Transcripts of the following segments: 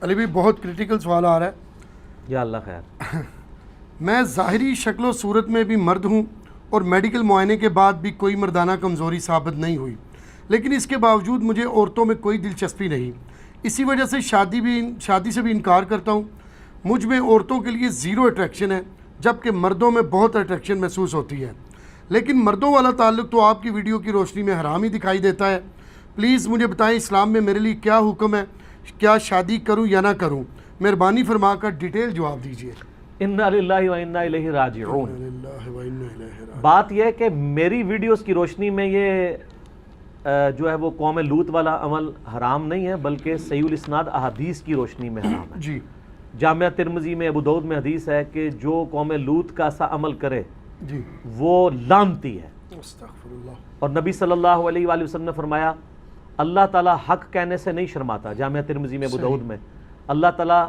علی بھائی بہت کرٹیکل سوال آ رہا ہے. یا اللہ خیر. میں ظاہری شکل و صورت میں بھی مرد ہوں اور میڈیکل معائنے کے بعد بھی کوئی مردانہ کمزوری ثابت نہیں ہوئی، لیکن اس کے باوجود مجھے عورتوں میں کوئی دلچسپی نہیں. اسی وجہ سے شادی سے بھی انکار کرتا ہوں. مجھ میں عورتوں کے لیے زیرو اٹریکشن ہے، جبکہ مردوں میں بہت اٹریکشن محسوس ہوتی ہے. لیکن مردوں والا تعلق تو آپ کی ویڈیو کی روشنی میں حرام ہی دکھائی دیتا ہے. پلیز مجھے بتائیں اسلام میں میرے لیے کیا حکم ہے، کیا شادی کروں یا نہ کروں؟ مہربانی فرما کر ڈیٹیل جواب دیجیے. انا للہ و انا الیہ راجعون. بات یہ ہے کہ میری ویڈیوز کی روشنی میں یہ جو ہے وہ قوم لوط والا عمل حرام نہیں ہے، بلکہ صحیح الاسناد احادیث کی روشنی میں حرام ہے. جی. جامعہ ترمذی میں ابو داؤد میں حدیث ہے کہ جو قوم لوط کا سا عمل کرے جی وہ لعنتی ہے. استغفر اللہ. اور نبی صلی اللہ علیہ وآلہ وسلم نے فرمایا اللہ تعالیٰ حق کہنے سے نہیں شرماتا. جامعہ ترمذی میں ابو داؤد میں اللہ تعالیٰ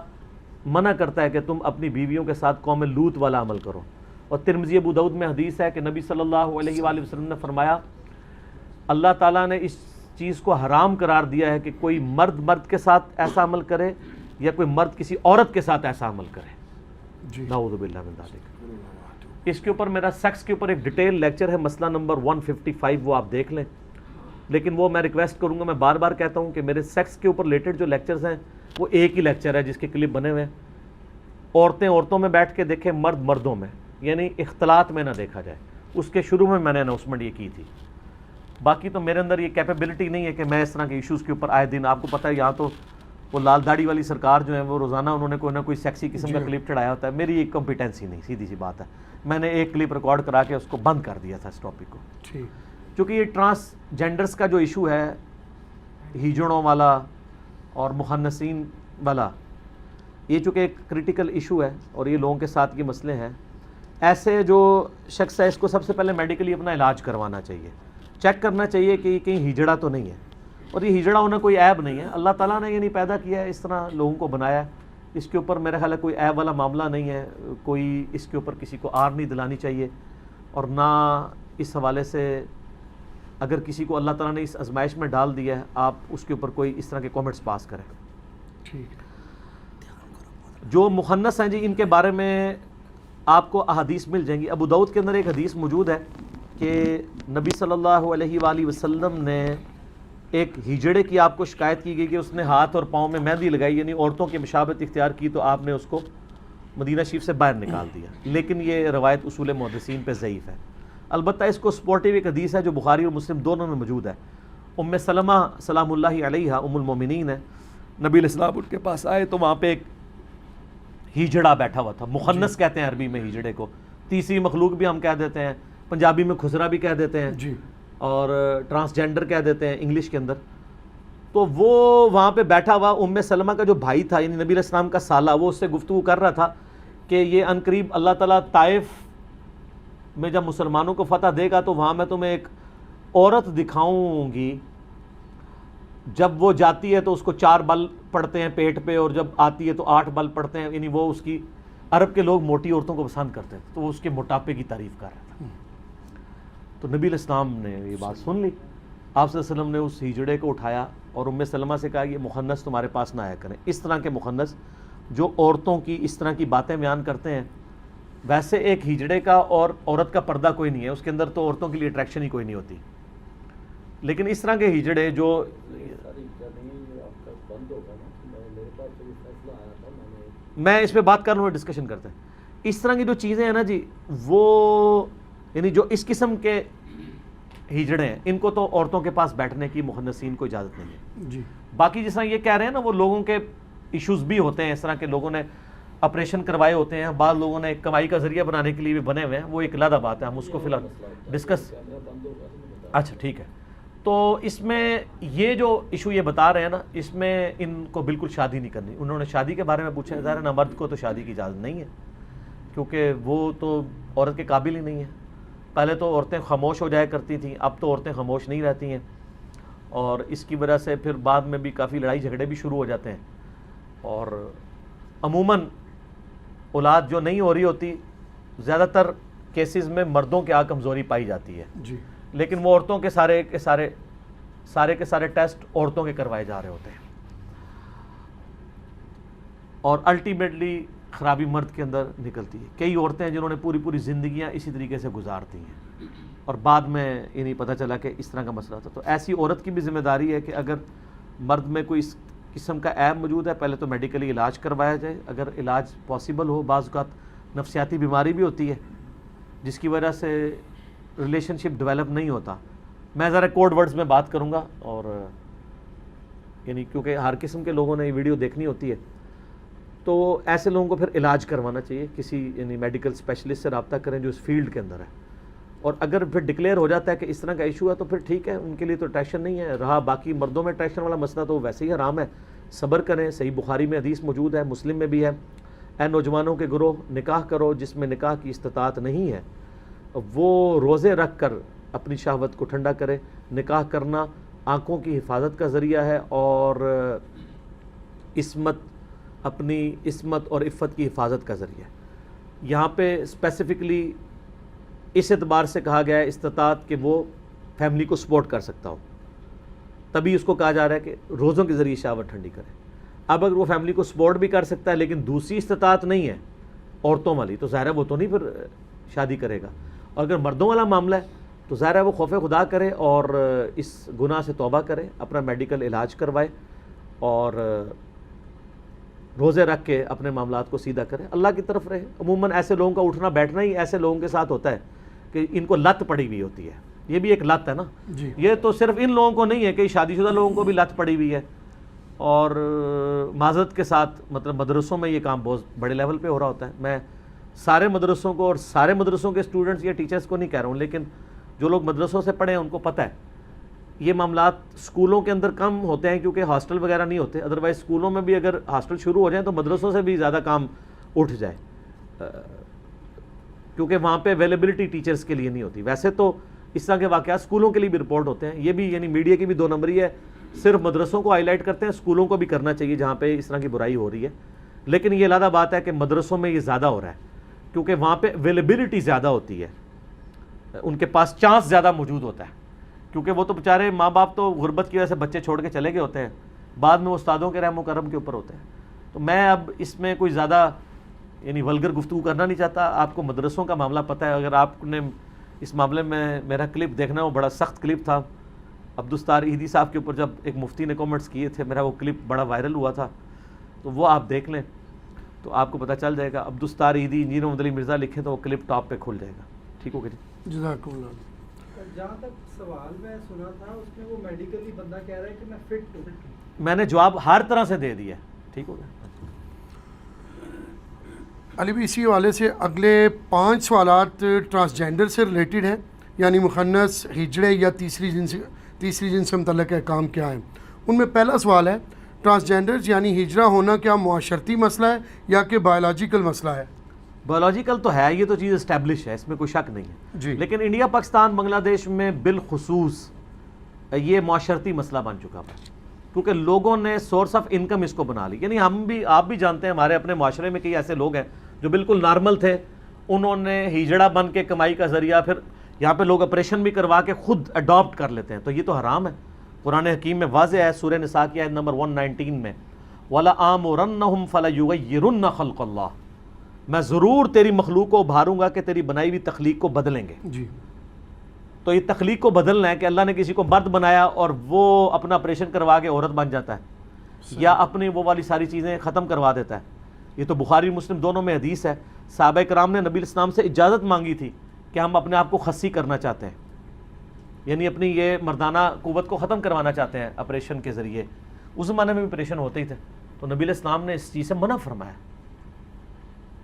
منع کرتا ہے کہ تم اپنی بیویوں کے ساتھ قوم لوط والا عمل کرو. اور ترمذی ابو داؤد میں حدیث ہے کہ نبی صلی اللہ علیہ وآلہ وسلم نے فرمایا اللہ تعالیٰ نے اس چیز کو حرام قرار دیا ہے کہ کوئی مرد کے ساتھ ایسا عمل کرے یا کوئی مرد کسی عورت کے ساتھ ایسا عمل کرے. نعوذ باللہ من ذالک. اس کے اوپر میرا سیکس کے اوپر ایک ڈیٹیل لیکچر ہے، مسئلہ نمبر 155، وہ آپ دیکھ لیں. لیکن وہ میں ریکویسٹ کروں گا، میں بار بار کہتا ہوں کہ میرے سیکس کے اوپر ریلیٹڈ جو لیکچرز ہیں وہ ایک ہی لیکچر ہے جس کے کلپ بنے ہوئے ہیں. عورتیں عورتوں میں بیٹھ کے دیکھیں، مرد مردوں میں، یعنی اختلاط میں نہ دیکھا جائے. اس کے شروع میں نے اناؤنسمنٹ یہ کی تھی. باقی تو میرے اندر یہ کیپیبلٹی نہیں ہے کہ میں اس طرح کے ایشوز کے اوپر آئے دن، آپ کو پتہ ہے یہاں تو وہ لال داڑھی والی سرکار جو ہے وہ روزانہ انہوں نے کوئی نہ کوئی سیکسی قسم کا کلپ چڑھایا ہوتا ہے. میری ایک کمپیٹنسی نہیں، سیدھی سی بات ہے. میں نے ایک کلپ ریکارڈ کرا کے اس کو بند کر دیا تھا اس ٹاپک کو. چونکہ یہ ٹرانسجینڈرز کا جو ایشو ہے، ہیجڑوں والا اور مخنثین والا، یہ چونکہ ایک کریٹیکل ایشو ہے اور یہ لوگوں کے ساتھ یہ مسئلے ہیں. ایسے جو شخص ہے اس کو سب سے پہلے میڈیکلی اپنا علاج کروانا چاہیے، چیک کرنا چاہیے کہ یہ کہیں ہیجڑا تو نہیں ہے. اور یہ ہجڑا ہونا کوئی عیب نہیں ہے، اللہ تعالیٰ نے یہ نہیں پیدا کیا ہے، اس طرح لوگوں کو بنایا ہے. اس کے اوپر میرا خیال ہے کوئی عیب والا معاملہ نہیں ہے، کوئی اس کے اوپر کسی کو آر نہیں دلانی چاہیے. اور نہ اس حوالے سے اگر کسی کو اللہ تعالیٰ نے اس آزمائش میں ڈال دیا ہے آپ اس کے اوپر کوئی اس طرح کے کومنٹس پاس کریں. جو مخنث ہیں جی ان کے بارے میں آپ کو احادیث مل جائیں گی. ابو داؤد کے اندر ایک حدیث موجود ہے کہ نبی صلی اللہ علیہ وآلہ وسلم نے ایک ہجڑے کی آپ کو شکایت کی گئی کہ اس نے ہاتھ اور پاؤں میں مہندی لگائی، یعنی عورتوں کی مشابہت اختیار کی، تو آپ نے اس کو مدینہ شریف سے باہر نکال دیا. لیکن یہ روایت اصول محدثین پہ ضعیف ہے. البتہ اس کو سپورٹیو ایک حدیث ہے جو بخاری اور مسلم دونوں میں موجود ہے. ام سلمہ سلام اللہ علیہ ام المومنین ہے، نبی علیہ السلام ان کے پاس آئے تو وہاں پہ ایک ہجڑا بیٹھا ہوا تھا. مخنث کہتے ہیں عربی میں ہجڑے کو، تیسری مخلوق بھی ہم کہہ دیتے ہیں، پنجابی میں خسرا بھی کہہ دیتے ہیں اور ٹرانسجینڈر کہہ دیتے ہیں انگلش کے اندر. تو وہ وہاں پہ بیٹھا ہوا ام سلمہ کا جو بھائی تھا یعنی نبی علیہ السلام کا سالہ، وہ اس سے گفتگو کر رہا تھا کہ یہ عنقریب اللہ تعالیٰ طائف میں جب مسلمانوں کو فتح دے گا تو وہاں میں تمہیں ایک عورت دکھاؤں گی، جب وہ جاتی ہے تو اس کو 4 بل پڑتے ہیں پیٹ پہ اور جب آتی ہے تو 8 بل پڑتے ہیں. یعنی وہ اس کی، عرب کے لوگ موٹی عورتوں کو پسند کرتے ہیں تو وہ اس کے موٹاپے کی تعریف کر رہا تھا. تو نبی علیہ السلام نے یہ بات سن لی. آپ صلی اللہ علیہ وسلم نے اس ہجڑے کو اٹھایا اور ام سلمہ سے کہا یہ مخنث تمہارے پاس نہ آیا کریں. اس طرح کے مخنث جو عورتوں کی اس طرح کی باتیں بیان کرتے ہیں. ویسے ایک ہجڑے کا اور عورت کا پردہ کوئی نہیں ہے، اس کے اندر تو عورتوں کے لیے اٹریکشن ہی کوئی نہیں ہوتی. لیکن اس طرح کے ہجڑے جو میں اس پہ بات کر رہا ہوں، ڈسکشن کرتے ہیں. اس طرح کی جو چیزیں ہیں نا جی، وہ یعنی جو اس قسم کے ہجڑے ہیں ان کو تو عورتوں کے پاس بیٹھنے کی مخنثین کو اجازت نہیں ہے جی. باقی جس طرح یہ کہہ رہے ہیں نا وہ لوگوں کے ایشوز بھی ہوتے ہیں، اس طرح کے لوگوں نے آپریشن کروائے ہوتے ہیں، بعض لوگوں نے کمائی کا ذریعہ بنانے کے لیے بھی بنے ہوئے ہیں، وہ ایک علیحدہ بات ہے، ہم اس کو فی الحال ڈسکس. اچھا ٹھیک ہے. تو اس میں یہ جو ایشو یہ بتا رہے ہیں نا، اس میں ان کو بالکل شادی نہیں کرنی. انہوں نے شادی کے بارے میں پوچھا ہے، ظاہر ہے نا مرد کو تو شادی کی اجازت نہیں ہے کیونکہ وہ تو عورت کے قابل ہی نہیں ہے. پہلے تو عورتیں خاموش ہو جایا کرتی تھیں، اب تو عورتیں خاموش نہیں رہتی ہیں اور اس کی وجہ سے پھر بعد میں بھی کافی لڑائی جھگڑے بھی شروع ہو جاتے ہیں. اور عموماً اولاد جو نہیں ہو رہی ہوتی زیادہ تر کیسز میں مردوں کے کمزوری پائی جاتی ہے جی. لیکن وہ عورتوں کے سارے ٹیسٹ عورتوں کے کروائے جا رہے ہوتے ہیں. اور الٹیمیٹلی خرابی مرد کے اندر نکلتی ہے. کئی عورتیں ہیں جنہوں نے پوری پوری زندگیاں اسی طریقے سے گزارتی ہیں اور بعد میں یہ نہیں پتہ چلا کہ اس طرح کا مسئلہ تھا. تو ایسی عورت کی بھی ذمہ داری ہے کہ اگر مرد میں کوئی اس قسم کا عیب موجود ہے پہلے تو میڈیکلی علاج کروایا جائے. اگر علاج پاسبل ہو، بعض اوقات نفسیاتی بیماری بھی ہوتی ہے جس کی وجہ سے ریلیشن شپ ڈیولپ نہیں ہوتا. میں ذرا کوڈ ورڈز میں بات کروں گا اور یعنی کیونکہ ہر قسم کے لوگوں نے یہ ویڈیو دیکھنی ہوتی ہے، تو ایسے لوگوں کو پھر علاج کروانا چاہیے. کسی یعنی میڈیکل اسپیشلسٹ سے رابطہ کریں جو اس فیلڈ کے اندر ہے. اور اگر پھر ڈکلیئر ہو جاتا ہے کہ اس طرح کا ایشو ہے تو پھر ٹھیک ہے، ان کے لیے تو ٹیشن نہیں ہے. رہا باقی مردوں میں ٹیشن والا مسئلہ تو ویسے ہی حرام ہے. صبر کریں. صحیح بخاری میں حدیث موجود ہے، مسلم میں بھی ہے، اے نوجوانوں کے گروہ نکاح کرو جس میں نکاح کی استطاعت نہیں ہے، وہ روزے رکھ کر اپنی شہوت کو ٹھنڈا کرے. نکاح کرنا آنکھوں کی حفاظت کا ذریعہ ہے اور اپنی عصمت اور عفت کی حفاظت کا ذریعہ ہے. یہاں پہ اسپیسیفکلی اس اعتبار سے کہا گیا ہے استطاعت کہ وہ فیملی کو سپورٹ کر سکتا ہو، تبھی اس کو کہا جا رہا ہے کہ روزوں کے ذریعے شہوت ٹھنڈی کرے. اب اگر وہ فیملی کو سپورٹ بھی کر سکتا ہے لیکن دوسری استطاعت نہیں ہے عورتوں والی، تو ظاہر ہے وہ تو نہیں پھر شادی کرے گا. اور اگر مردوں والا معاملہ ہے تو ظاہر ہے وہ خوف خدا کرے اور اس گناہ سے توبہ کرے، اپنا میڈیکل علاج کروائے اور روزے رکھ کے اپنے معاملات کو سیدھا کرے، اللہ کی طرف رہے. عموماً ایسے لوگوں کا اٹھنا بیٹھنا ہی ایسے لوگوں کے ساتھ ہوتا ہے کہ ان کو لت پڑی ہوئی ہوتی ہے. یہ بھی ایک لت ہے نا جی. یہ تو صرف ان لوگوں کو نہیں ہے، کہ شادی شدہ لوگوں کو بھی لت پڑی ہوئی ہے. اور معذرت کے ساتھ مطلب مدرسوں میں یہ کام بہت بڑے لیول پہ ہو رہا ہوتا ہے. میں سارے مدرسوں کو اور سارے مدرسوں کے اسٹوڈنٹس یا ٹیچرز کو نہیں کہہ رہا ہوں، لیکن جو لوگ مدرسوں سے پڑھے ہیں ان کو پتہ ہے یہ معاملات اسکولوں کے اندر کم ہوتے ہیں کیونکہ ہاسٹل وغیرہ نہیں ہوتے. ادروائز اسکولوں میں بھی اگر ہاسٹل شروع ہو جائیں تو مدرسوں سے بھی زیادہ کام اٹھ جائے کیونکہ وہاں پہ اویلیبلٹی ٹیچرز کے لیے نہیں ہوتی. ویسے تو اس طرح کے واقعات اسکولوں کے لیے بھی رپورٹ ہوتے ہیں. یہ بھی یعنی میڈیا کی بھی دو نمبری ہے، صرف مدرسوں کو ہائی لائٹ کرتے ہیں، اسکولوں کو بھی کرنا چاہیے جہاں پہ اس طرح کی برائی ہو رہی ہے. لیکن یہ علیحدہ بات ہے کہ مدرسوں میں یہ زیادہ ہو رہا ہے کیونکہ وہاں پہ اویلیبلٹی زیادہ ہوتی ہے، ان کے پاس چانس زیادہ موجود ہوتا ہے. کیونکہ وہ تو بیچارے ماں باپ تو غربت کی وجہ سے بچے چھوڑ کے چلے گئے ہوتے ہیں، بعد میں وہ استادوں کے رحم و کرم کے اوپر ہوتے ہیں. تو میں اب اس میں کوئی زیادہ یعنی ولگر گفتگو کرنا نہیں چاہتا. آپ کو مدرسوں کا معاملہ پتہ ہے. اگر آپ نے اس معاملے میں میرا کلپ دیکھنا وہ بڑا سخت کلپ تھا عبدالستار ایدھی صاحب کے اوپر، جب ایک مفتی نے کامنٹس کیے تھے، میرا وہ کلپ بڑا وائرل ہوا تھا، تو وہ آپ دیکھ لیں تو آپ کو پتہ چل جائے گا. عبدالستار ایدھی انجینئر محمد علی مرزا لکھیں تو وہ کلپ ٹاپ پہ کھل جائے گا. ٹھیک ہو گیا جی؟ جزاک اللہ. جہاں تک سوال میں سنا تھا اس میں وہ میڈیکلی بندہ کہہ رہا ہے کہ میں فٹ ہوں. میں نے جواب ہر طرح سے دے دیا. ٹھیک ہو گیا. علی بھی اسی حوالے سے اگلے 5 سوالات ٹرانسجینڈر سے ریلیٹڈ ہیں، یعنی مخنث، ہجڑے یا تیسری جنس سے متعلق احکام کیا ہیں. ان میں پہلا سوال ہے ٹرانسجینڈرز یعنی ہجرہ ہونا کیا معاشرتی مسئلہ ہے یا کہ بایولوجیکل مسئلہ ہے؟ بایولوجیکل تو ہے، یہ تو چیز اسٹیبلش ہے، اس میں کوئی شک نہیں ہے جی. لیکن انڈیا، پاکستان، بنگلہ دیش میں بالخصوص یہ معاشرتی مسئلہ بن چکا ہے کیونکہ لوگوں نے سورس آف انکم اس کو بنا لی. یعنی ہم بھی، آپ بھی جانتے ہیں، ہمارے اپنے معاشرے میں کئی ایسے لوگ ہیں جو بالکل نارمل تھے، انہوں نے ہجڑا بن کے کمائی کا ذریعہ، پھر یہاں پہ لوگ آپریشن بھی کروا کے خود اڈاپٹ کر لیتے ہیں. تو یہ تو حرام ہے. قرآن حکیم میں واضح ہے، سورہ نساء کی آیت نمبر 119 میں وَلَآمُرَنَّهُمْ فَلَيُغَيِّرُنَّ خَلْقَ اللَّهِ، میں ضرور تیری مخلوق کو ابھاروں گا کہ تیری بنائی ہوئی تخلیق کو بدلیں گے. جی. تو یہ تخلیق کو بدلنا ہے کہ اللہ نے کسی کو مرد بنایا اور وہ اپنا آپریشن کروا کے عورت بن جاتا ہے یا اپنی وہ والی ساری چیزیں ختم کروا دیتا ہے. یہ تو بخاری مسلم دونوں میں حدیث ہے. صحابہ کرام نے نبی الاسلام سے اجازت مانگی تھی کہ ہم اپنے آپ کو خصی کرنا چاہتے ہیں، یعنی اپنی یہ مردانہ قوت کو ختم کروانا چاہتے ہیں آپریشن کے ذریعے. اس زمانے میں بھی آپریشن ہوتے ہی تھے. تو نبی الاسلام نے اس چیز سے منع فرمایا،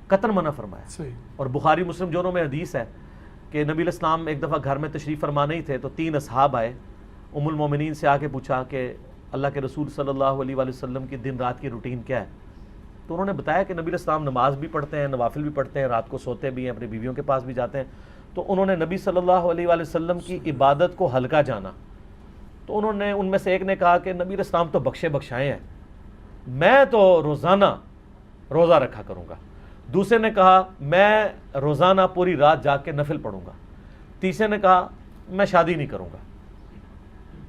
قطعاً منع فرمایا. صحیح. اور بخاری مسلم دونوں میں حدیث ہے کہ نبی الاسلام ایک دفعہ گھر میں تشریف فرما نہیں تھے تو 3 اصحاب آئے، ام المومنین سے آ کے پوچھا کہ اللہ کے رسول صلی اللہ علیہ وآلہ وسلم کی دن رات کی روٹین کیا ہے. تو انہوں نے بتایا کہ نبی الاسلام نماز بھی پڑھتے ہیں، نوافل بھی پڑھتے ہیں، رات کو سوتے بھی ہیں، اپنی بیویوں کے پاس بھی جاتے ہیں. تو انہوں نے نبی صلی اللہ علیہ وآلہ وسلم کی عبادت کو ہلکا جانا. تو انہوں نے، ان میں سے ایک نے کہا کہ نبی الاسلام تو بخشے بخشائے ہیں، میں تو روزانہ روزہ رکھا کروں گا. دوسرے نے کہا میں روزانہ پوری رات جاگ کے نفل پڑھوں گا. تیسرے نے کہا میں شادی نہیں کروں گا،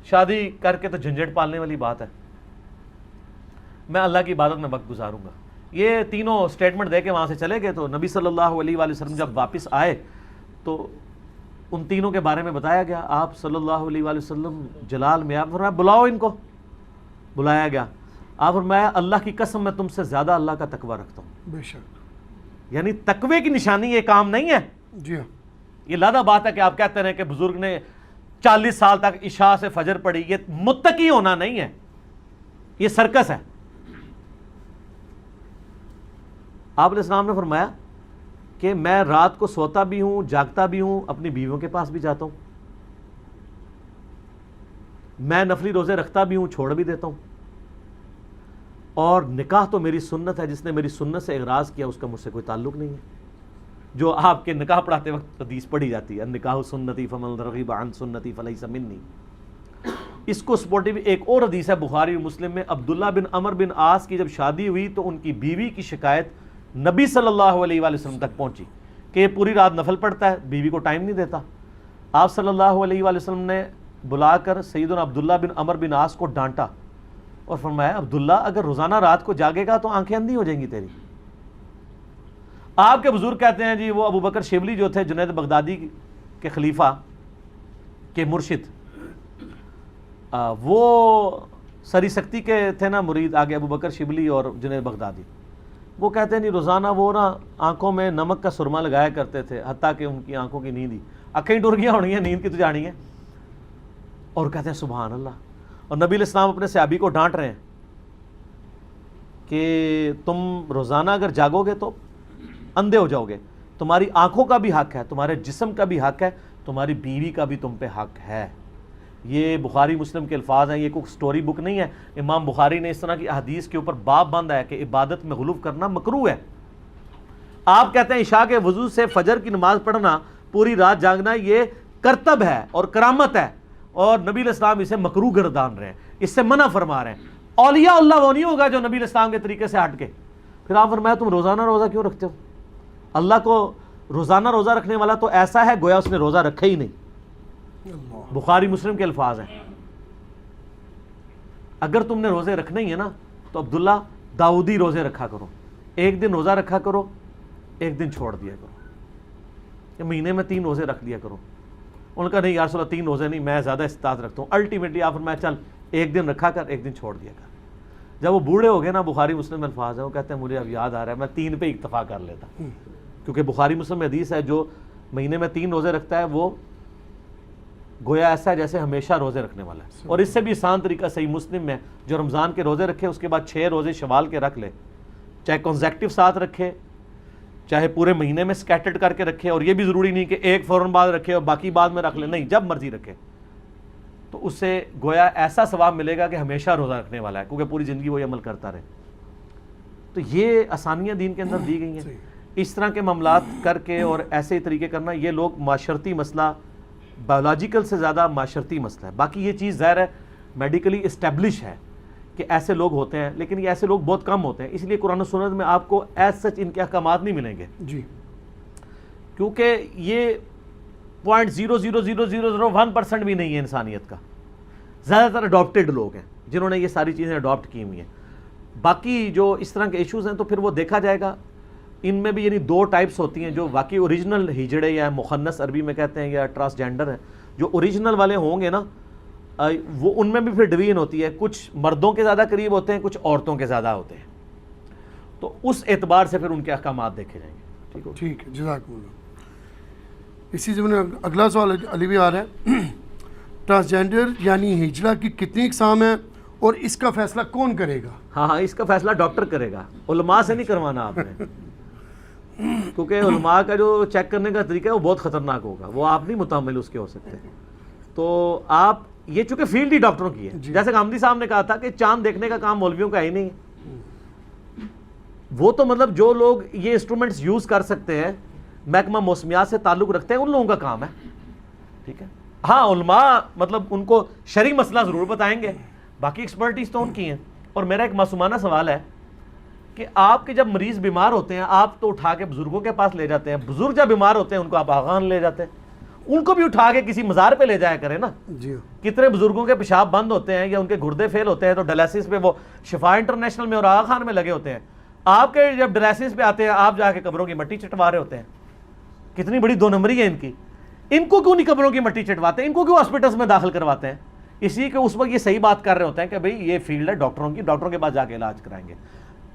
شادی کر کے تو جھنجھٹ پالنے والی بات ہے، میں اللہ کی عبادت میں وقت گزاروں گا. یہ تینوں سٹیٹمنٹ دے کے وہاں سے چلے گئے. تو نبی صلی اللہ علیہ وآلہ وسلم جب واپس آئے تو ان تینوں کے بارے میں بتایا گیا. آپ صلی اللہ علیہ وآلہ وسلم جلال میں آپ فرمایا بلاؤ ان کو. بلایا گیا. آپ فرمایا اللہ کی قسم میں تم سے زیادہ اللہ کا تقوی رکھتا ہوں. بے شک. یعنی تقوی کی نشانی یہ کام نہیں ہے. جی ہاں. یہ لادہ بات ہے کہ آپ کہتے ہیں کہ بزرگ نے 40 سال تک عشاء سے فجر پڑھی. یہ متقی ہونا نہیں ہے, یہ سرکس ہے. آپ علیہ السلام نے فرمایا کہ میں رات کو سوتا بھی ہوں, جاگتا بھی ہوں, اپنی بیویوں کے پاس بھی جاتا ہوں, میں نفلی روزے رکھتا بھی ہوں, چھوڑ بھی دیتا ہوں, اور نکاح تو میری سنت ہے. جس نے میری سنت سے اغراض کیا اس کا مجھ سے کوئی تعلق نہیں ہے. جو آپ کے نکاح پڑھاتے وقت حدیث پڑھی جاتی ہے, نکاح سنتی فمن رغب عن سنتی فلیس منی. اس کو سپورٹیو ایک اور حدیث ہے بخاری و مسلم میں. عبداللہ بن عمر بن عاص کی جب شادی ہوئی تو ان کی بیوی کی شکایت نبی صلی اللہ علیہ وآلہ وسلم تک پہنچی کہ یہ پوری رات نفل پڑھتا ہے, بیوی کو ٹائم نہیں دیتا. آپ صلی اللہ علیہ وآلہ وسلم نے بلا کر سیدنا عبداللہ بن عمر بن عاص کو ڈانٹا اور فرمایا عبداللہ اگر روزانہ رات کو جاگے گا تو آنکھیں اندھی ہو جائیں گی تیری. آپ کے بزرگ کہتے ہیں جی وہ ابو بکر شبلی جو تھے جنید بغدادی کے خلیفہ کے مرشد, وہ سری سختی کے تھے نا مرید آگے ابو بکر شبلی اور جنید بغدادی. وہ کہتے ہیں نہیں روزانہ وہ نا آنکھوں میں نمک کا سرما لگایا کرتے تھے حتیٰ کہ ان کی آنکھوں کی نیند ہی آنکھیں ٹر گیا ہونی ہیں, نیند کی تو جانی ہے. اور کہتے ہیں سبحان اللہ. اور نبی علیہ السلام اپنے صحابی کو ڈانٹ رہے ہیں کہ تم روزانہ اگر جاگو گے تو اندھے ہو جاؤ گے. تمہاری آنکھوں کا بھی حق ہے, تمہارے جسم کا بھی حق ہے, تمہاری بیوی کا بھی تم پہ حق ہے. یہ بخاری مسلم کے الفاظ ہیں, یہ کوئی سٹوری بک نہیں ہے. امام بخاری نے اس طرح کی احادیث کے اوپر باب باندھا ہے کہ عبادت میں غلو کرنا مکروہ ہے. آپ کہتے ہیں عشاء کے وضو سے فجر کی نماز پڑھنا, پوری رات جاگنا یہ کرتب ہے اور کرامت ہے, اور نبی علیہ السلام اسے مکروہ گردان رہے ہیں, اس سے منع فرما رہے ہیں. اولیاء اللہ وہ نہیں ہوگا جو نبی علیہ السلام کے طریقے سے ہٹ کے. پھر آپ فرمایا تم روزانہ روزہ کیوں رکھتے ہو؟ اللہ کو روزانہ روزہ رکھنے والا تو ایسا ہے گویا اس نے روزہ رکھا ہی نہیں. بخاری مسلم کے الفاظ ہیں. اگر تم نے روزے رکھنے ہی ہے نا تو عبداللہ داؤدی روزے رکھا کرو. ایک دن روزہ رکھا کرو, ایک دن چھوڑ دیا کرو, یا مہینے میں 3 روزے رکھ لیا کرو. ان کا نہیں یا رسول اللہ 3 روزے نہیں, میں زیادہ استطاعت رکھتا ہوں. الٹیمیٹلی آپ فرمایا چل ایک دن رکھا کر, ایک دن چھوڑ دیا کر. جب وہ بوڑھے ہو گئے نا, بخاری مسلم میں الفاظ ہیں, وہ کہتے ہیں مجھے اب یاد آ رہا ہے میں 3 پہ اکتفا کر لیتا, کیونکہ بخاری مسلم میں حدیث ہے جو مہینے میں 3 روزے رکھتا ہے وہ گویا ایسا ہے جیسے ہمیشہ روزے رکھنے والا ہے. اور اس سے بھی آسان طریقہ صحیح مسلم میں جو رمضان کے روزے رکھے اس کے بعد 6 روزے شوال کے رکھ لے, چاہے کنزیکٹیو ساتھ رکھے چاہے پورے مہینے میں سکیٹرڈ کر کے رکھے. اور یہ بھی ضروری نہیں کہ ایک فوراً بعد رکھے اور باقی بعد میں رکھ لے, نہیں, جب مرضی رکھے تو اس سے گویا ایسا ثواب ملے گا کہ ہمیشہ روزہ رکھنے والا ہے, کیونکہ پوری زندگی وہی عمل کرتا رہے. تو یہ آسانیاں دین کے اندر دی گئی ہیں. اس طرح کے معاملات کر کے اور ایسے طریقے کرنا, یہ لوگ معاشرتی مسئلہ, بایولوجیکل سے زیادہ معاشرتی مسئلہ ہے. باقی یہ چیز ظاہر ہے میڈیکلی اسٹیبلش ہے کہ ایسے لوگ ہوتے ہیں, لیکن یہ ایسے لوگ بہت کم ہوتے ہیں. اس لیے قرآن و سنت میں آپ کو ایز سچ ان کے احکامات نہیں ملیں گے جی, کیونکہ یہ 0.00001% بھی نہیں ہے انسانیت کا. زیادہ تر اڈاپٹیڈ لوگ ہیں جنہوں نے یہ ساری چیزیں اڈاپٹ کی ہوئی ہیں. باقی جو اس طرح کے ایشوز ہیں تو پھر وہ دیکھا جائے گا. ان میں بھی یعنی 2 ٹائپس ہوتی ہیں, جو واقعی اوریجنل ہجڑے یا مخنث عربی میں کہتے ہیں یا ٹرانسجینڈر ہیں. جو اوریجنل والے ہوں گے نا وہ ان میں بھی پھر ڈویژن ہوتی ہے, کچھ مردوں کے زیادہ قریب ہوتے ہیں, کچھ عورتوں کے زیادہ ہوتے ہیں. تو اس اعتبار سے پھر ان کے احکامات دیکھے جائیں گے. ٹھیک ہے, جزاکم اللہ. اسی زمانے میں اگلا سوال علی بھی آ رہا ہے, ٹرانسجینڈر یعنی ہجڑا کی کتنی اقسام ہیں اور اس کا فیصلہ کون کرے گا؟ ہاں, اس کا فیصلہ ڈاکٹر کرے گا, علماء سے نہیں کروانا آپ نے, کیونکہ علماء کا جو چیک کرنے کا طریقہ ہے وہ بہت خطرناک ہوگا, وہ آپ نہیں متحمل اس کے ہو سکتے. تو آپ یہ چونکہ فیلڈ ہی ڈاکٹروں کی ہے, جیسے غامدی صاحب نے کہا تھا کہ چاند دیکھنے کا کام مولویوں کا ہی نہیں ہے. وہ تو مطلب جو لوگ یہ انسٹرومنٹس یوز کر سکتے ہیں, محکمہ موسمیات سے تعلق رکھتے ہیں, ان لوگوں کا کام ہے. ٹھیک ہے, ہاں علماء مطلب ان کو شرعی مسئلہ ضرور بتائیں گے, باقی ایکسپرٹیز تو ان کی ہیں. اور میرا ایک معصومانہ سوال ہے کہ آپ کے جب مریض بیمار ہوتے ہیں آپ تو اٹھا کے بزرگوں کے پاس لے جاتے ہیں, بزرگ جب بیمار ہوتے ہیں ان کو آپ آغان لے جاتے ہیں, ان کو بھی اٹھا کے کسی مزار پہ لے جایا کریں نا. جی, کتنے بزرگوں کے پیشاب بند ہوتے ہیں یا ان کے گردے فیل ہوتے ہیں تو ڈائلسس پہ وہ شفا انٹرنیشنل میں اور آغا خان میں لگے ہوتے ہیں. آپ کے جب ڈائلسس پہ آتے ہیں آپ جا کے قبروں کی مٹی چٹوا رہے ہوتے ہیں. کتنی بڑی دو نمبری ہے ان کی. ان کو کیوں نہیں قبروں کی مٹی چٹواتے ہیں؟ ان کو کیوں ہاسپٹلس میں داخل کرواتے ہیں؟ اسی کہ اس وقت یہ صحیح بات کر رہے ہوتے ہیں کہ بھئی یہ فیلڈ ہے ڈاکٹروں کی، ڈاکٹروں کے پاس جا کے علاج کرائیں گے.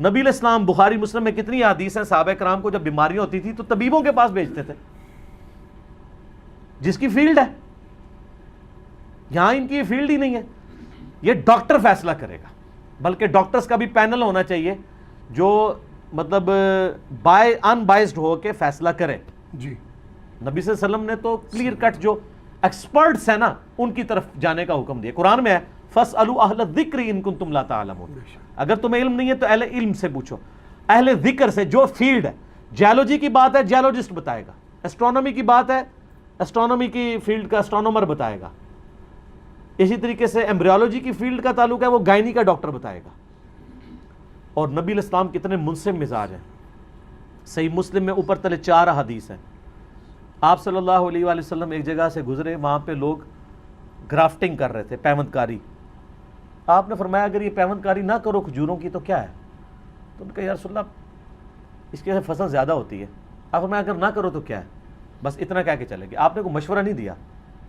نبی علیہ السلام بخاری مسلم میں کتنی حدیث ہیں، صحابہ کرام کو جب بیماریاں ہوتی تھی تو طبیبوں کے پاس بھیجتے تھے جس کی فیلڈ ہے. یہاں ان کی یہ فیلڈ ہی نہیں ہے. یہ ڈاکٹر فیصلہ کرے گا، بلکہ ڈاکٹرز کا بھی پینل ہونا چاہیے جو مطلب ان بائزڈ ہو کے فیصلہ کرے. جی نبی صلی اللہ علیہ وسلم نے تو کلیئر کٹ جو ایکسپرٹس ہیں نا ان کی طرف جانے کا حکم دیا. قرآن میں ہے فَاسْأَلُوا أَهْلَ الذِّكْرِ إِن كُنتُمْ لَا تَعْلَمُونَ. اگر تمہیں علم نہیں ہے تو اہل علم سے پوچھو، اہل ذکر سے. جو فیلڈ ہے، جیولوجی کی بات ہے جیولوجسٹ بتائے گا، اسٹرونومی کی بات ہے اسٹرونومی کی فیلڈ کا اسٹرونومر بتائے گا. اسی طریقے سے ایمبریولوجی کی فیلڈ کا تعلق ہے وہ گائنی کا ڈاکٹر بتائے گا. اور نبی علیہ السلام کتنے منصف مزاج ہیں. صحیح مسلم میں اوپر تلے 4 حدیث ہیں. آپ صلی اللہ علیہ وآلہ وسلم ایک جگہ سے گزرے، وہاں پہ لوگ گرافٹنگ کر رہے تھے، پیوند کاری. آپ نے فرمایا اگر یہ پیوند کاری نہ کرو کھجوروں کی تو کیا ہے؟ تو انہوں نے کہا یا رسول اللہ اس کے فصل زیادہ ہوتی ہے. آپ فرمایا اگر نہ کرو تو کیا ہے؟ بس اتنا کہہ کے چلے گئے. آپ نے کوئی مشورہ نہیں دیا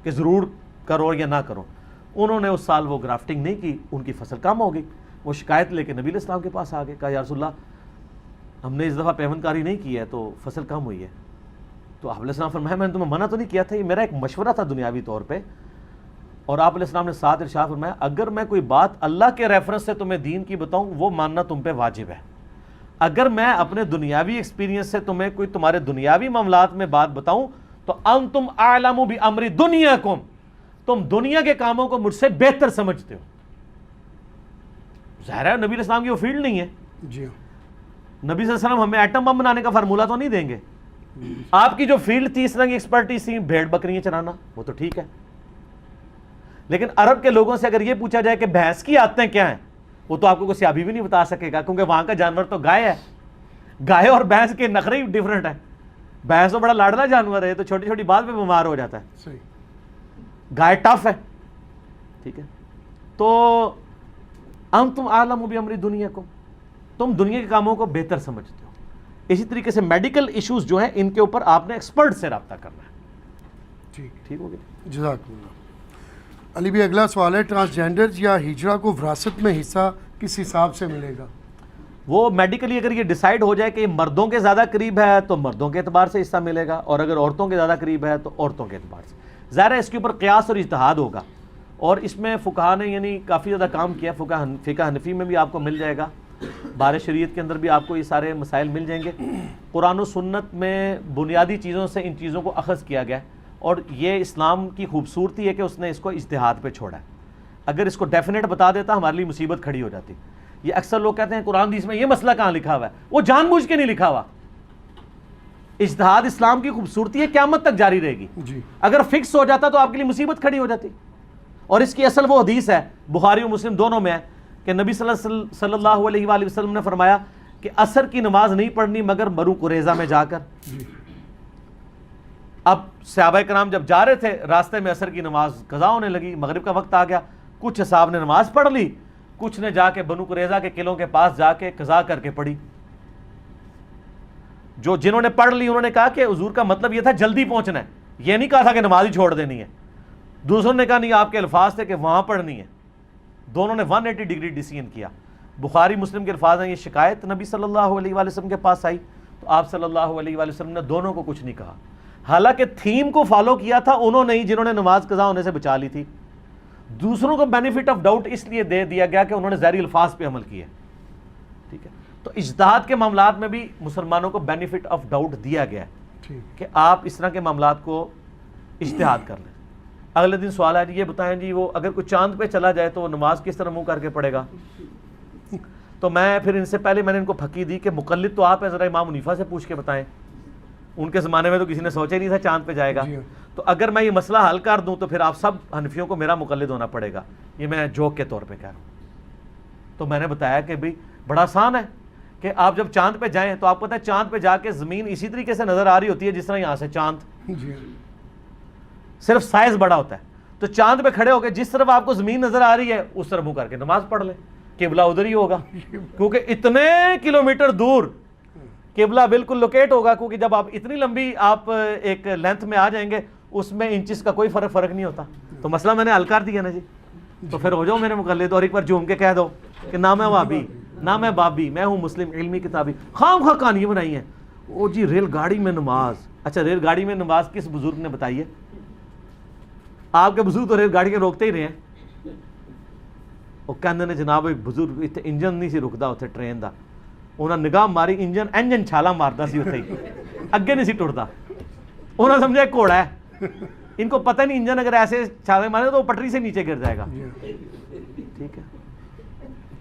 کہ ضرور کرو یا نہ کرو. انہوں نے اس سال وہ گرافٹنگ نہیں کی، ان کی فصل کم ہو گئی. وہ شکایت لے کے نبی علیہ السلام کے پاس آ گئے، کہا یا رسول اللہ ہم نے اس دفعہ پیوند کاری نہیں کی ہے تو فصل کم ہوئی ہے. تو آپ علیہ السلام فرمایا میں نے تمہیں منع تو نہیں کیا تھا، یہ میرا ایک مشورہ تھا دنیاوی طور پہ. اور آپ علیہ السلام نے ساتھ ارشاد فرمایا اگر میں کوئی بات اللہ کے ریفرنس سے تمہیں دین کی بتاؤں وہ ماننا تم پہ واجب ہے. اگر میں اپنے دنیاوی ایکسپیرینس سے تمہیں کوئی تمہارے دنیاوی معاملات میں بات بتاؤں تو انتم اعلم بامر دنیاکم، تم دنیا کے کاموں کو مجھ سے بہتر سمجھتے ہو. ظاہر ہے نبی علیہ السلام کی وہ فیلڈ نہیں ہے. جی نبی صلی اللہ علیہ وسلم ہمیں ایٹم بم بنانے کا فارمولہ تو نہیں دیں گے. آپ کی جو فیلڈ تھی اس طرح کی ایکسپرٹیز تھی بھیڑ بکریاں چرانا، وہ تو ٹھیک ہے. لیکن عرب کے لوگوں سے اگر یہ پوچھا جائے کہ بھینس کی عادتیں کیا ہیں، وہ تو آپ کو کوئی سیابی بھی نہیں بتا سکے گا، کیونکہ وہاں کا جانور تو گائے ہے. گائے اور بھینس کے نخرے ہی ڈیفرنٹ ہیں. بھینس تو بڑا لاڈلا جانور ہے، تو چھوٹی چھوٹی بات پہ بیمار ہو جاتا ہے. صحیح. گائے ٹف ہے. ٹھیک ہے. تو انتم اعلم بامر دنیاکم، تم دنیا کے کاموں کو بہتر سمجھتے ہو. اسی طریقے سے میڈیکل ایشوز جو ہیں ان کے اوپر آپ نے ایکسپرٹ سے رابطہ کرنا ہے. ٹھیک ہو گیا. جزاک اللہ. علی بھی اگلا سوال ہے ٹرانسجینڈرز یا ہجرا کو وراثت میں حصہ کس حساب سے ملے گا؟ وہ میڈیکلی اگر یہ ڈیسائیڈ ہو جائے کہ یہ مردوں کے زیادہ قریب ہے تو مردوں کے اعتبار سے حصہ ملے گا، اور اگر عورتوں کے زیادہ قریب ہے تو عورتوں کے اعتبار سے. ظاہر ہے اس کے اوپر قیاس اور اجتہاد ہوگا، اور اس میں فقہا نے یعنی کافی زیادہ کام کیا. فقہ حنفی میں بھی آپ کو مل جائے گا، بار شریعت کے اندر بھی آپ کو یہ سارے مسائل مل جائیں گے. قرآن و سنت میں بنیادی چیزوں سے ان چیزوں کو اخذ کیا گیا ہے، اور یہ اسلام کی خوبصورتی ہے کہ اس نے اس کو اجتہاد پہ چھوڑا ہے. اگر اس کو ڈیفینیٹ بتا دیتا ہمارے لیے مصیبت کھڑی ہو جاتی. یہ اکثر لوگ کہتے ہیں قرآن حدیث میں یہ مسئلہ کہاں لکھا ہوا ہے، وہ جان بوجھ کے نہیں لکھا ہوا. اجتہاد اسلام کی خوبصورتی ہے، قیامت تک جاری رہے گی. جی اگر فکس ہو جاتا تو آپ کے لیے مصیبت کھڑی ہو جاتی. اور اس کی اصل وہ حدیث ہے بخاری و مسلم دونوں میں ہے کہ نبی صلی اللہ علیہ وآلہ وسلم نے فرمایا کہ عصر کی نماز نہیں پڑھنی مگر بنو قریظہ میں جا کر. اب صحابہ کرام جب جا رہے تھے راستے میں عصر کی نماز قضا ہونے لگی، مغرب کا وقت آ گیا. کچھ صاحب نے نماز پڑھ لی، کچھ نے جا کے بنو قریظہ کے قلعوں کے پاس جا کے قضا کر کے پڑھی. جنہوں نے پڑھ لی انہوں نے کہا کہ حضور کا مطلب یہ تھا جلدی پہنچنا ہے، یہ نہیں کہا تھا کہ نماز ہی چھوڑ دینی ہے. دوسروں نے کہا نہیں آپ کے الفاظ تھے کہ وہاں پڑھنی ہے. دونوں نے 180 ڈگری ڈیسیژن کیا. بخاری مسلم کے الفاظ ہیں یہ شکایت نبی صلی اللہ علیہ وآلہ وسلم کے پاس آئی تو آپ صلی اللہ علیہ وآلہ وسلم نے دونوں کو کچھ نہیں کہا. حالانکہ تھیم کو فالو کیا تھا انہوں نے ہی جنہوں نے نماز قضا ہونے سے بچا لی تھی. دوسروں کو بینیفٹ آف ڈاؤٹ اس لیے دے دیا گیا کہ انہوں نے ظاہری الفاظ پہ عمل کیا. ٹھیک ہے. تو اجتہاد کے معاملات میں بھی مسلمانوں کو بینیفٹ آف ڈاؤٹ دیا گیا ہے کہ آپ اس طرح کے معاملات کو اجتہاد کر لیں. اگلے دن سوال ہے یہ بتائیں جی وہ اگر کوئی چاند پہ چلا جائے تو وہ نماز کس طرح منہ کر کے پڑھے گا؟ تو میں پھر ان سے پہلے میں نے ان کو پھکی دی کہ مقلد تو آپ ہیں، ذرا امام حنیفہ سے پوچھ کے بتائیں. ان کے زمانے میں تو کسی نے سوچا ہی نہیں تھا چاند پہ جائے گا. تو اگر میں یہ مسئلہ حل کر دوں تو پھر آپ سب حنفیوں کو میرا مقلد ہونا پڑے گا. یہ میں جوک کے طور پہ کہہ رہا ہوں. تو میں نے بتایا کہ بھئی بڑا آسان ہے کہ آپ جب چاند پہ جائیں تو آپ پتہ ہے چاند پہ جا کے زمین اسی طریقے سے نظر آ رہی ہوتی ہے جس طرح یہاں سے چاند، صرف سائز بڑا ہوتا ہے. تو چاند پہ کھڑے ہو کے جس طرف آپ کو زمین نظر آ رہی ہے اس طرف منہ کر کے نماز پڑھ لیں. قبلہ ادھر ہی ہوگا، کیونکہ اتنے کلومیٹر دور قبلہ بالکل لوکیٹ ہوگا، کیونکہ جب آپ اتنی لمبی آپ ایک لینتھ میں آ جائیں گے اس میں انچز کا کوئی فرق نہیں ہوتا. تو مسئلہ میں نے حل کر دیا نا جی. تو پھر ہو جاؤ میرے مقلد اور ایک بار جھوم کے کہہ دو کہ نہ میں وہابی نہ میں بابی، میں ہوں مسلم علمی کتابی. خام خواہ کہانیاں بنائی ہیں. او جی ریل گاڑی میں نماز، اچھا ریل گاڑی میں نماز کس بزرگ نے بتائی ہے؟ آپ کے بزرگ تو ریل گاڑی کے روکتے ہی رہے ہیں. وہ کہندے نے جناب ایک بزرگ اتنے انجن نہیں سی رکدا اتنے ٹرین دا، انہاں نگاہ ماری انجن چھالا ماردا سی اتنے ہی، اگے نہیں سی ٹردا. انہاں سمجھا ایک گھوڑا ہے، ان کو پتہ نہیں انجن اگر ایسے چھالے مارے تو وہ پٹری سے نیچے گر جائے گا. ٹھیک ہے،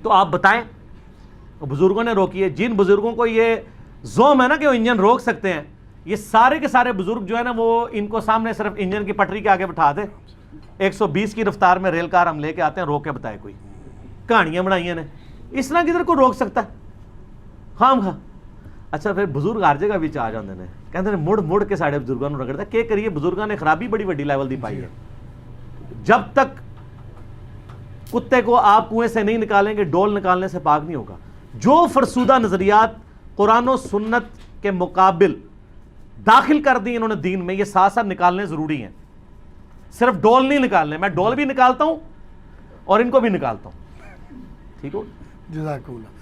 تو آپ بتائیں بزرگوں نے روکی ہے. جن بزرگوں کو یہ زوم ہے نا کہ وہ انجن روک سکتے ہیں، یہ سارے کے سارے بزرگ جو ہے نا وہ ان کو سامنے صرف انجن کی پٹری کے آگے بٹھا دے، 120 کی رفتار میں ریل کار ہم لے کے آتے ہیں، روک کے بتائے کوئی. کہانیاں بنائی ہیں اس طرح کدھر کو روک سکتا ہے خام خواہ. اچھا پھر بزرگ ہر جگہ بھی آ جاندے نے، کہندے نے مڑ مڑ کے ساڑے بزرگاں نوں رگڑدا. کہ کریے بزرگاں نے خرابی بڑی وڈی لیول دی پائی ہے. جب تک کتے کو آپ کنویں سے نہیں نکالیں گے ڈول نکالنے سے پاک نہیں ہوگا. جو فرسودہ نظریات قرآن و سنت کے مقابل داخل کر دی انہوں نے دین میں، یہ ساتھ ساتھ نکالنے ضروری ہیں. صرف ڈول نہیں نکالنے، میں ڈول بھی نکالتا ہوں اور ان کو بھی نکالتا ہوں. ٹھیک ہو. جزاک اللہ.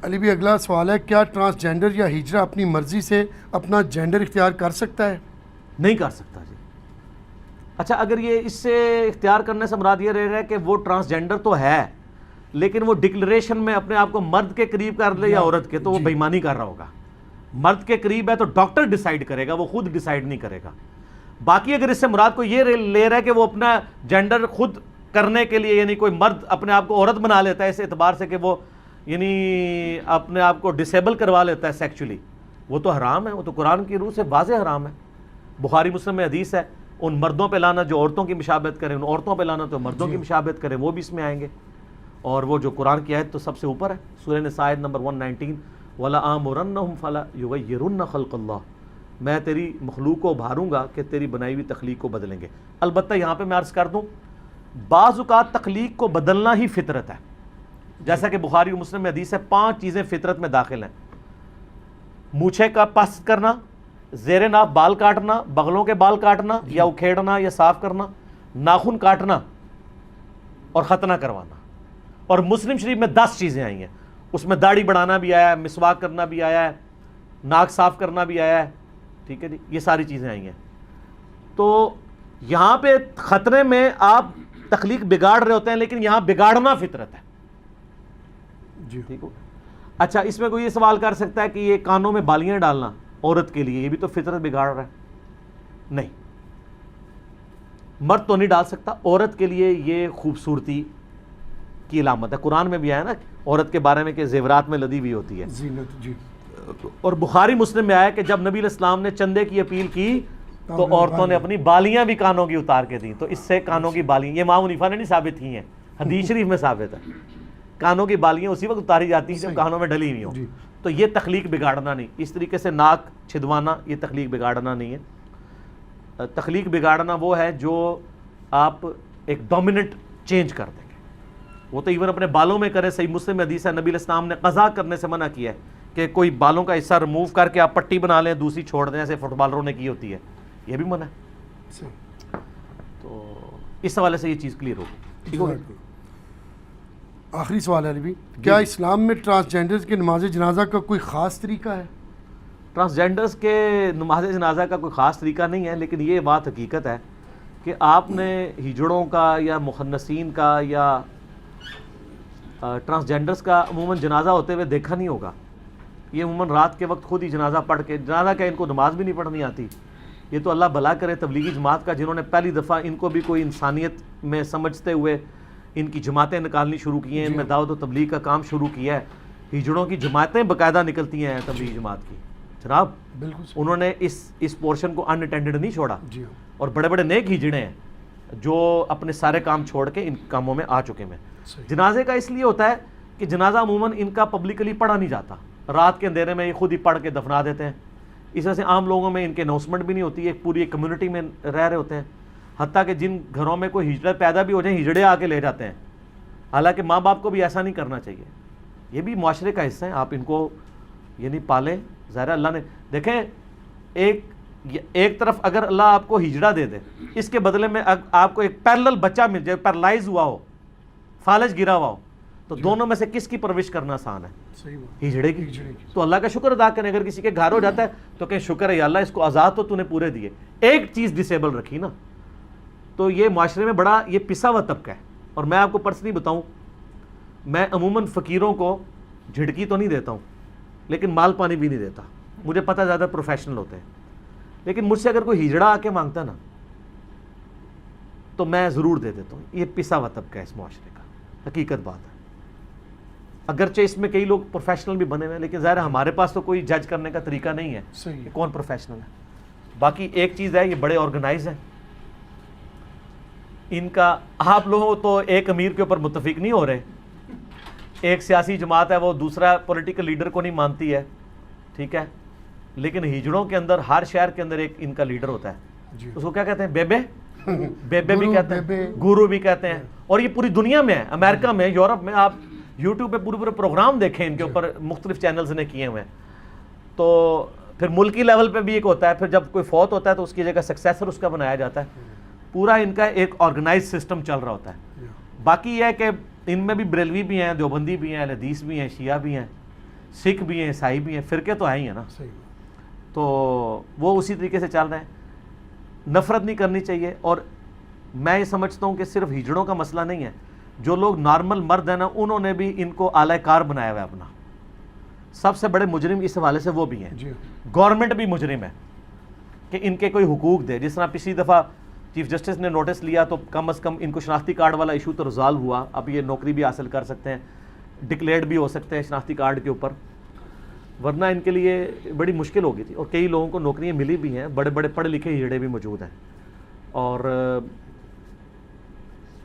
علی بھی اگلا سوال ہے، کیا ٹرانسجینڈر یا ہجرہ اپنی مرضی سے اپنا جینڈر اختیار کر سکتا ہے؟ نہیں کر سکتا جی. اچھا اگر یہ اس سے اختیار کرنے سے مراد یہ رہے گا کہ وہ ٹرانسجینڈر تو ہے لیکن وہ ڈکلریشن میں اپنے آپ کو مرد کے قریب کر لے یا عورت کے، تو وہ بےایمانی کر رہا ہوگا. مرد کے قریب ہے تو ڈاکٹر ڈیسائیڈ کرے گا، وہ خود ڈیسائیڈ نہیں کرے گا. باقی اگر اس سے مراد کو یہ لے رہا ہے کہ وہ اپنا جینڈر خود کرنے کے لیے، یعنی کوئی مرد اپنے آپ کو عورت بنا لیتا ہے اس اعتبار سے کہ وہ یعنی اپنے آپ کو ڈسیبل کروا لیتا ہے سیکچولی، وہ تو حرام ہے. وہ تو قرآن کی روح سے واضح حرام ہے. بخاری مسلم میں حدیث ہے، ان مردوں پہ لانا جو عورتوں کی مشابہت کریں، ان عورتوں پہ لانا تو مردوں کی مشابہت کریں، وہ بھی اس میں آئیں گے. اور وہ جو قرآن کی آیت تو سب سے اوپر ہے، سورہ نساء آیت نمبر 119، وَلَآمُرَنَّهُمْ فَلَا يُغَيِّرُنَّ خَلْقَ اللَّهِ، میں تیری مخلوق کو ابھاروں گا کہ تیری بنائی ہوئی تخلیق کو بدلیں گے. البتہ یہاں پہ میں عرض کر دوں، بعض اوقات تخلیق کو بدلنا ہی فطرت ہے. جیسا کہ بخاری و مسلم میں حدیث ہے، 5 چیزیں فطرت میں داخل ہیں: مونچھے کا پست کرنا، زیر ناف بال کاٹنا، بغلوں کے بال کاٹنا یا اکھیڑنا یا صاف کرنا، ناخن کاٹنا اور ختنہ کروانا. اور مسلم شریف میں 10 چیزیں آئی ہیں، اس میں داڑھی بڑھانا بھی آیا ہے، مسواک کرنا بھی آیا ہے، ناک صاف کرنا بھی آیا ہے. ٹھیک ہے جی، یہ ساری چیزیں آئی ہیں. تو یہاں پہ خطرے میں آپ تخلیق بگاڑ رہے ہوتے ہیں، لیکن یہاں بگاڑنا فطرت ہے. جی ٹھیک ہو. اچھا اس میں کوئی یہ سوال کر سکتا ہے کہ یہ کانوں میں بالیاں ڈالنا عورت کے لیے، یہ بھی تو فطرت بگاڑ رہا ہے؟ نہیں، مرد تو نہیں ڈال سکتا، عورت کے لیے یہ خوبصورتی کی علامت ہے. قرآن میں بھی آیا نا عورت کے بارے میں کہ زیورات میں لدی ہوئی ہوتی ہے. زینت. جی. اور بخاری مسلم میں آیا کہ جب نبی علیہ السلام نے چندے کی اپیل کی تو عورتوں نے اپنی بالیاں بھی کانوں کی اتار کے دیں. تو اس سے کانوں کی بالیاں، یہ امام حنیفہ نے نہیں ثابت کی ہیں، حدیث شریف میں ثابت ہے. کانوں کی بالیاں اسی وقت اتاری جاتی ہیں جب کانوں میں ڈلی ہوئی ہوں. تو یہ تخلیق بگاڑنا نہیں. اس طریقے سے ناک چھدوانا یہ تخلیق بگاڑنا نہیں ہے. تخلیق بگاڑنا وہ ہے جو آپ ایک ڈومیننٹ چینج کر دیں گے. وہ تو ایون اپنے بالوں میں کریں. صحیح مسلم میں حدیث ہے، نبی علیہ السلام نے قضا کرنے سے منع کیا ہے کہ کوئی بالوں کا حصہ ریموو کر کے آپ پٹی بنا لیں، دوسری چھوڑ دیں، ایسے فٹ بالروں نے کی ہوتی ہے، یہ بھی منع ہے. تو اس حوالے سے یہ چیز کلیئر ہوگی. آخری سوال ہے علی بھی، کیا اسلام میں ٹرانسجینڈرز کے نماز جنازہ کا کوئی خاص طریقہ ہے؟ ٹرانسجینڈرز کے نماز جنازہ کا کوئی خاص طریقہ نہیں ہے، لیکن یہ بات حقیقت ہے کہ آپ نے ہجڑوں کا یا مخنثین کا یا ٹرانسجینڈرز کا عموماً جنازہ ہوتے ہوئے دیکھا نہیں ہوگا. یہ عموماً رات کے وقت خود ہی جنازہ پڑھ کے، جنازہ کیا ان کو نماز بھی نہیں پڑھنی آتی. یہ تو اللہ بھلا کرے تبلیغی جماعت کا، جنہوں نے پہلی دفعہ ان کو بھی کوئی انسانیت میں سمجھتے ہوئے ان کی جماعتیں نکالنی شروع کی ہیں، ان میں دعوت و تبلیغ کا کام شروع کیا ہے. ہجڑوں کی جماعتیں باقاعدہ نکلتی ہیں تبلیغی جماعت کی. جناب انہوں نے اس پورشن کو ان اٹینڈڈ نہیں چھوڑا. اور بڑے بڑے نیک ہجڑے ہیں جو اپنے سارے کام چھوڑ کے ان کاموں میں آ چکے ہیں. جنازے کا اس لیے ہوتا ہے کہ جنازہ عموماً ان کا پبلکلی پڑھا نہیں جاتا، رات کے اندھیرے میں یہ خود ہی پڑھ کے دفنا دیتے ہیں. اس وجہ سے عام لوگوں میں ان کے اناؤنسمنٹ بھی نہیں ہوتی. ایک پوری ایک کمیونٹی میں رہ رہے ہوتے ہیں. حتیٰ کہ جن گھروں میں کوئی ہجڑے پیدا بھی ہو جائیں، ہجڑے آ کے لے جاتے ہیں. حالانکہ ماں باپ کو بھی ایسا نہیں کرنا چاہیے، یہ بھی معاشرے کا حصہ ہیں، آپ ان کو یعنی پالیں. ظاہر اللہ نے دیکھیں ایک طرف اگر اللہ آپ کو ہجڑا دے دے، اس کے بدلے میں آپ کو ایک پیرلل بچہ مل جائے، پیرالائز ہوا ہو، فالج گرا ہوا ہو، تو دونوں میں سے کس کی پرورش کرنا آسان ہے؟ صحیح بات. ہجڑے کی. تو اللہ کا شکر ادا کریں. اگر کسی کے گھر ہو جاتا ہے تو کہیں شکر ہے یا اللہ اس کو آزاد تو نے پورے دیے، ایک چیز ڈسیبل رکھی نا. تو یہ معاشرے میں بڑا یہ پسا ہوا طبقہ ہے. اور میں آپ کو پرسنلی بتاؤں، میں عموماً فقیروں کو جھڑکی تو نہیں دیتا ہوں، لیکن مال پانی بھی نہیں دیتا. مجھے پتہ زیادہ پروفیشنل ہوتے ہیں، لیکن مجھ سے اگر کوئی ہجڑا آ کے مانگتا نا تو میں ضرور دے دیتا ہوں. یہ پسا ہوا طبقہ ہے اس معاشرے کا، حقیقت بات ہے. اگرچہ اس میں کئی لوگ پروفیشنل بھی بنے ہوئے ہیں، لیکن ظاہر ہمارے پاس تو کوئی جج کرنے کا طریقہ نہیں ہے صحیح کہ کون پروفیشنل ہے. باقی ایک چیز ہے، یہ بڑے آرگنائز ہیں. ان کا آپ لوگوں تو ایک امیر کے اوپر متفق نہیں ہو رہے. ایک سیاسی جماعت ہے وہ دوسرا پولیٹیکل لیڈر کو نہیں مانتی ہے، ٹھیک ہے، لیکن ہجڑوں کے اندر ہر شہر کے اندر ایک ان کا لیڈر ہوتا ہے. جی. اس کو کیا کہتے ہیں؟ بیبے بھی گرو، کہتے بیبے. ہیں، گورو بھی کہتے ہیں. اور یہ پوری دنیا میں ہے، امریکہ میں، یورپ میں. آپ یوٹیوب پہ پورے پروگرام دیکھیں ان کے اوپر، مختلف چینلز نے کیے ہوئے ہیں. تو پھر ملکی لیول پہ بھی ایک ہوتا ہے، پھر جب کوئی فوت ہوتا ہے تو اس کی جگہ سکسیسر اس کا بنایا جاتا ہے. پورا ان کا ایک آرگنائز سسٹم چل رہا ہوتا ہے. باقی یہ ہے کہ ان میں بھی بریلوی بھی ہیں، دیوبندی بھی ہیں، اہل حدیث بھی ہیں، شیعہ بھی ہیں، سکھ بھی ہیں، عیسائی بھی ہیں. فرقے تو ہیں ہی ہیں نا. تو وہ اسی طریقے سے چل رہے ہیں. نفرت نہیں کرنی چاہیے. اور میں یہ سمجھتا ہوں کہ صرف ہجڑوں کا مسئلہ نہیں ہے، جو لوگ نارمل مرد ہیں نا انہوں نے بھی ان کو اعلی کار بنایا ہوا ہے اپنا. سب سے بڑے مجرم اس حوالے سے وہ بھی ہیں. گورنمنٹ بھی مجرم ہے کہ ان کے کوئی حقوق دے. جس طرح پچھلی دفعہ چیف جسٹس نے نوٹس لیا تو کم از کم ان کو شناختی کارڈ والا ایشو تو ریزالو ہوا. اب یہ نوکری بھی حاصل کر سکتے ہیں، ڈکلیئرڈ بھی ہو سکتے ہیں شناختی کارڈ کے اوپر، ورنہ ان کے لیے بڑی مشکل ہو گئی تھی. اور کئی لوگوں کو نوکریاں ملی بھی ہیں، بڑے بڑے پڑھے لکھے ہجڑے بھی موجود ہیں. اور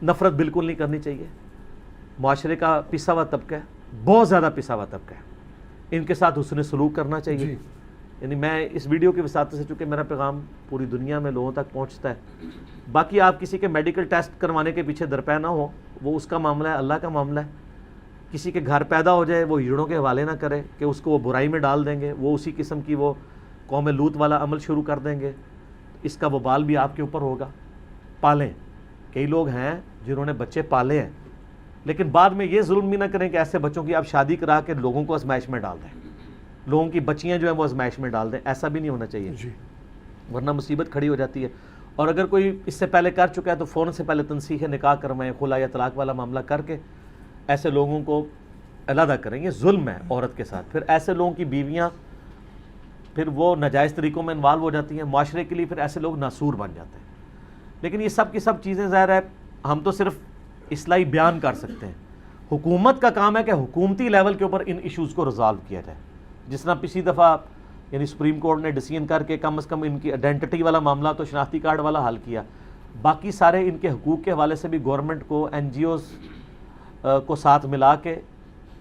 نفرت بالکل نہیں کرنی چاہیے. معاشرے کا پسا ہوا طبقہ ہے، بہت زیادہ پسا ہوا طبقہ ہے. ان کے ساتھ حسن سلوک کرنا چاہیے. یعنی میں اس ویڈیو کی وساطت سے، چونکہ میرا پیغام پوری دنیا میں لوگوں تک پہنچتا ہے. باقی آپ کسی کے میڈیکل ٹیسٹ کروانے کے پیچھے درپے نہ ہو، وہ اس کا معاملہ ہے، اللہ کا معاملہ ہے. کسی کے گھر پیدا ہو جائے وہ ہجڑوں کے حوالے نہ کرے کہ اس کو وہ برائی میں ڈال دیں گے، وہ اسی قسم کی وہ قوم لوط والا عمل شروع کر دیں گے. اس کا وبال بھی آپ کے اوپر ہوگا. پالیں. کئی لوگ ہیں جنہوں نے بچے پالے ہیں، لیکن بعد میں یہ ظلم بھی نہ کریں کہ ایسے بچوں کی آپ شادی کرا کے لوگوں کو آزمائش میں ڈال دیں، لوگوں کی بچیاں جو ہیں وہ آزمائش میں ڈال دیں. ایسا بھی نہیں ہونا چاہیے، ورنہ مصیبت کھڑی ہو جاتی ہے. اور اگر کوئی اس سے پہلے کر چکا ہے تو فوراً سے پہلے تنسیخ نکاح کروائیں، خلا یا طلاق والا معاملہ کر کے ایسے لوگوں کو علیحدہ کریں. یہ ظلم ہے عورت کے ساتھ. پھر ایسے لوگوں کی بیویاں پھر وہ ناجائز طریقوں میں انوالو ہو جاتی ہیں. معاشرے کے لیے پھر ایسے لوگ ناسور بن جاتے ہیں. لیکن یہ سب کی سب چیزیں ظاہر ہے ہم تو صرف اصلاحی بیان کر سکتے ہیں. حکومت کا کام ہے کہ حکومتی لیول کے اوپر ان ایشوز کو ریزالو کیا جائے. جس طرح پچھلی دفعہ یعنی سپریم کورٹ نے ڈیسیژن کر کے کم از کم ان کی آئیڈینٹی والا معاملہ تو شناختی کارڈ والا حل کیا. باقی سارے ان کے حقوق کے حوالے سے بھی گورنمنٹ کو، این جی اوز کو ساتھ ملا کے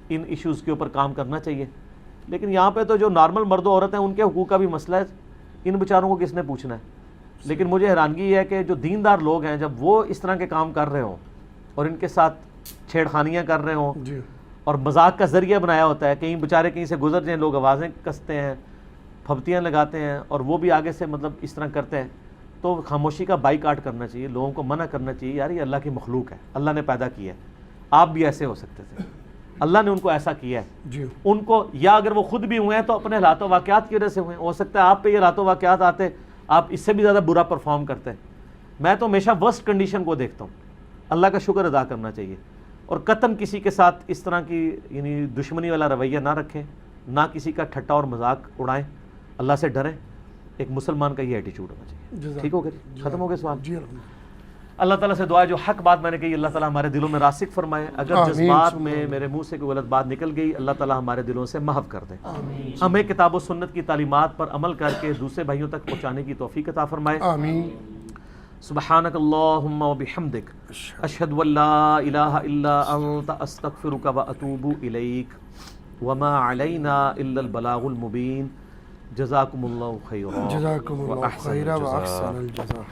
ان ایشوز کے اوپر کام کرنا چاہیے. لیکن یہاں پہ تو جو نارمل مرد و عورت ہیں ان کے حقوق کا بھی مسئلہ ہے. ان بیچاروں کو کس نے پوچھنا ہے؟ لیکن مجھے حیرانگی یہ ہے کہ جو دیندار لوگ ہیں جب وہ اس طرح کے کام کر رہے ہوں اور ان کے ساتھ چھیڑخانیاں کر رہے ہوں اور مذاق کا ذریعہ بنایا ہوتا ہے، کہیں بیچارے کہیں سے گزر جائیں لوگ آوازیں کستے ہیں، پھبتیاں لگاتے ہیں، اور وہ بھی آگے سے مطلب اس طرح کرتے ہیں، تو خاموشی کا بائیکاٹ کرنا چاہیے. لوگوں کو منع کرنا چاہیے، یار یہ اللہ کی مخلوق ہے، اللہ نے پیدا کیا ہے. آپ بھی ایسے ہو سکتے تھے، اللہ نے ان کو ایسا کیا ہے. ان کو یا اگر وہ خود بھی ہوئے ہیں تو اپنے حالات و واقعات کی وجہ سے ہوئے ہیں. ہو سکتا ہے آپ پہ یہ حالات و واقعات آتے آپ اس سے بھی زیادہ برا پرفارم کرتے. میں تو ہمیشہ ورسٹ کنڈیشن کو دیکھتا ہوں. اللہ کا شکر ادا کرنا چاہیے. اور قطعاً کسی کے ساتھ اس طرح کی یعنی دشمنی والا رویہ نہ رکھیں، نہ کسی کا ٹھٹا اور مذاق اڑائیں. اللہ سے ڈریں. ایک مسلمان کا یہ ایٹیچیوڈ ہونا چاہیے. ٹھیک ہو گیا؟ ختم ہو گئے سوال. اللہ تعالیٰ سے دعا ہے جو حق بات میں نے کہی اللہ تعالیٰ ہمارے دلوں میں راسخ فرمائے. اگر جذبات میں میرے منہ سے کوئی غلط بات نکل گئی اللہ تعالیٰ ہمارے دلوں سے محو کر دے. ہمیں کتاب و سنت کی تعلیمات پر عمل کر کے دوسرے بھائیوں تک پہنچانے کی توفیق عطا فرمائے. سبحانک اللہم و بحمدک اشہد ان لا الہ الا انت استغفرک و اتوب الیک وما علینا الا البلاغ المبین. جزاکم اللہ خیرا و احسن الجزاء.